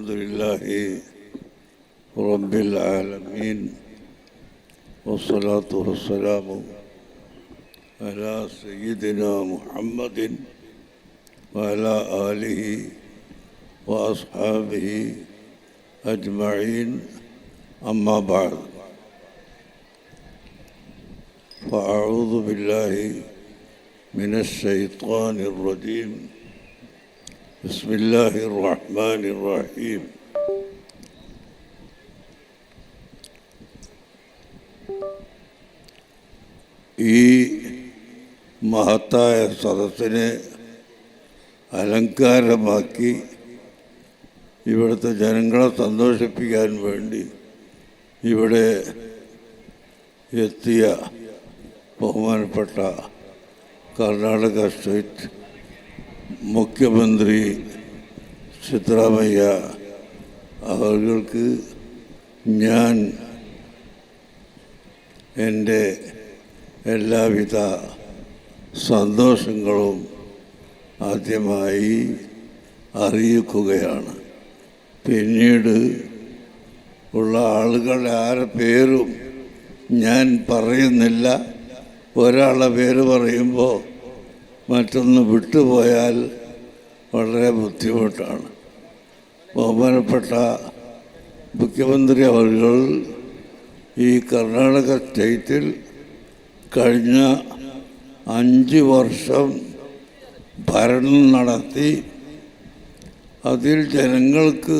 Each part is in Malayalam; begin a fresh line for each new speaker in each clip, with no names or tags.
الحمد لله رب العالمين والصلاة والسلام على سيدنا محمد وعلى آله وأصحابه أجمعين أما بعد فأعوذ بالله من الشيطان الرجيم بسم الله الرحمن الرحيم ഈ മഹത്തായ സദസ്സിനെ അലങ്കാരമാക്കി ഇവിടുത്തെ ജനങ്ങളെ സന്തോഷിപ്പിക്കാൻ വേണ്ടി ഇവിടെ എത്തിയ ബഹുമാനപ്പെട്ട കർണാടക സ്റ്റേറ്റ് മുഖ്യമന്ത്രി സിദ്ധരാമയ്യ അവർക്ക് ഞാൻ എൻ്റെ എല്ലാവിധ സന്തോഷങ്ങളും ആദ്യമായി അറിയിക്കുകയാണ്. പിന്നീട് ഉള്ള ആളുകളുടെ ആരുടെ പേരും ഞാൻ പറയുന്നില്ല. ഒരാളുടെ പേര് പറയുമ്പോൾ മറ്റൊന്ന് വിട്ടുപോയാൽ വളരെ ബുദ്ധിമുട്ടാണ്. ബഹുമാനപ്പെട്ട മുഖ്യമന്ത്രി അവർ ഈ കർണാടക സ്റ്റേറ്റിൽ കഴിഞ്ഞ 5 വർഷം ഭരണം നടത്തി അതിൽ ജനങ്ങൾക്ക്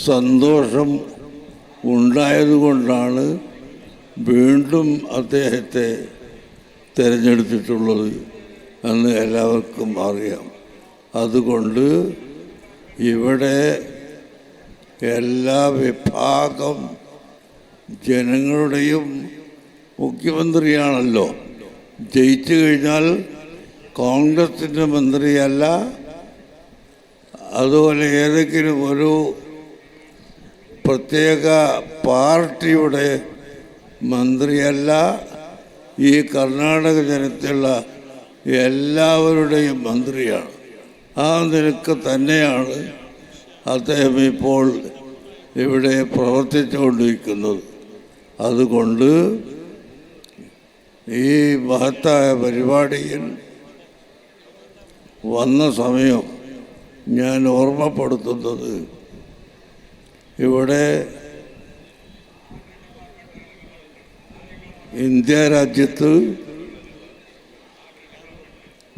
സന്തോഷം ഉണ്ടായതുകൊണ്ടാണ് വീണ്ടും അദ്ദേഹത്തെ തിരഞ്ഞെടുത്തിട്ടുള്ളത് എന്ന് എല്ലാവർക്കും അറിയാം. അതുകൊണ്ട് ഇവിടെ എല്ലാ വിഭാഗം ജനങ്ങളുടെയും മുഖ്യമന്ത്രിയാണല്ലോ. ജയിച്ചു കഴിഞ്ഞാൽ കോൺഗ്രസിൻ്റെ മന്ത്രിയല്ല, അതുപോലെ ഏതെങ്കിലും ഒരു പ്രത്യേക പാർട്ടിയുടെ മന്ത്രിയല്ല. ഈ കർണാടക ജനത്തിലുള്ള എല്ലാവരുടെയും മന്ത്രിയാണ്. ആ നിലക്ക് തന്നെയാണ് അദ്ദേഹം ഇപ്പോൾ ഇവിടെ പ്രവർത്തിച്ചുകൊണ്ടിരിക്കുന്നത്. അതുകൊണ്ട് ഈ മഹത്തായ പരിപാടിയിൽ വന്ന സമയം ഞാൻ ഓർമ്മപ്പെടുത്തുന്നത്, ഇവിടെ ഇന്ത്യ രാജ്യത്ത്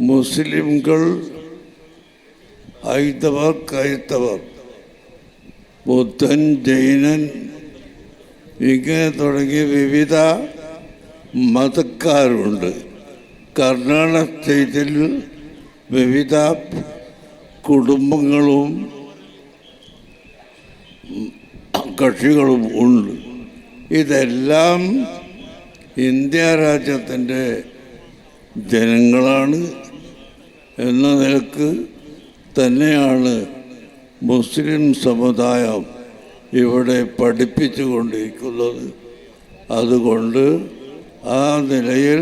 മുസ്ലിംകൾ, ഹൈന്ദവർ, ക്രൈസ്തവർ, ബുദ്ധൻ, ജൈനൻ ഇങ്ങനെ തുടങ്ങി വിവിധ മതക്കാരുണ്ട്. കർണാടക സ്റ്റേറ്റിൽ വിവിധ കുടുംബങ്ങളും കക്ഷികളും ഉണ്ട്. ഇതെല്ലാം ഇന്ത്യ രാജ്യത്തിൻ്റെ ജനങ്ങളാണ് എന്ന നിലക്ക് തന്നെയാണ് മുസ്ലിം സമുദായം ഇവിടെ പഠിപ്പിച്ചു കൊണ്ടിരിക്കുന്നത്. അതുകൊണ്ട് ആ നിലയിൽ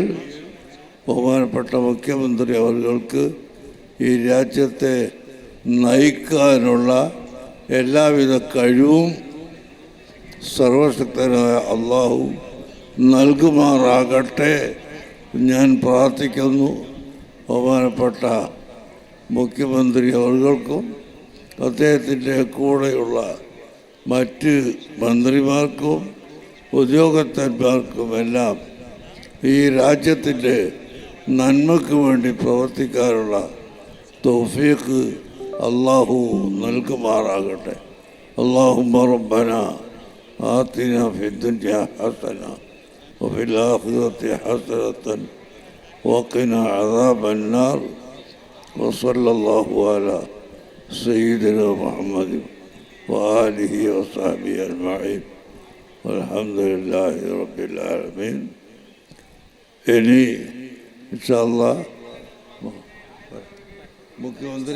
ബഹുമാനപ്പെട്ട മുഖ്യമന്ത്രി അവർക്ക് ഈ രാജ്യത്തെ നയിക്കാനുള്ള എല്ലാവിധ കഴിവും സർവശക്തനായ അള്ളാഹു നൽകുമാറാകട്ടെ ഞാൻ പ്രാർത്ഥിക്കുന്നു. ബഹുമാനപ്പെട്ട മുഖ്യമന്ത്രി അവർക്കും അദ്ദേഹത്തിൻ്റെ കൂടെയുള്ള മറ്റ് മന്ത്രിമാർക്കും ഉദ്യോഗസ്ഥന്മാർക്കുമെല്ലാം ഈ രാജ്യത്തിൻ്റെ നന്മയ്ക്ക് വേണ്ടി പ്രവർത്തിക്കാനുള്ള തൗഫീഖ് അള്ളാഹു നൽകുമാറാകട്ടെ. അല്ലാഹുമ്മ റബ്ബന ആതിന ഫിദ്ദുനിയ ഹസന വഫിൽ ആഖിറതി ഹസനതൻ വഖിന അദാബന്നാർ വസല്ലല്ലാഹു അലാ സയ്യിദിനാ മുഹമ്മദ് വആലിഹി വസഹ്ബിഹി അജ്മഈൻ വൽഹംദുലില്ലാഹി റബ്ബിൽ ആലമീൻ. ഇനി ഇൻഷാ അല്ലാഹ് മുഖ്യമന്ത്രി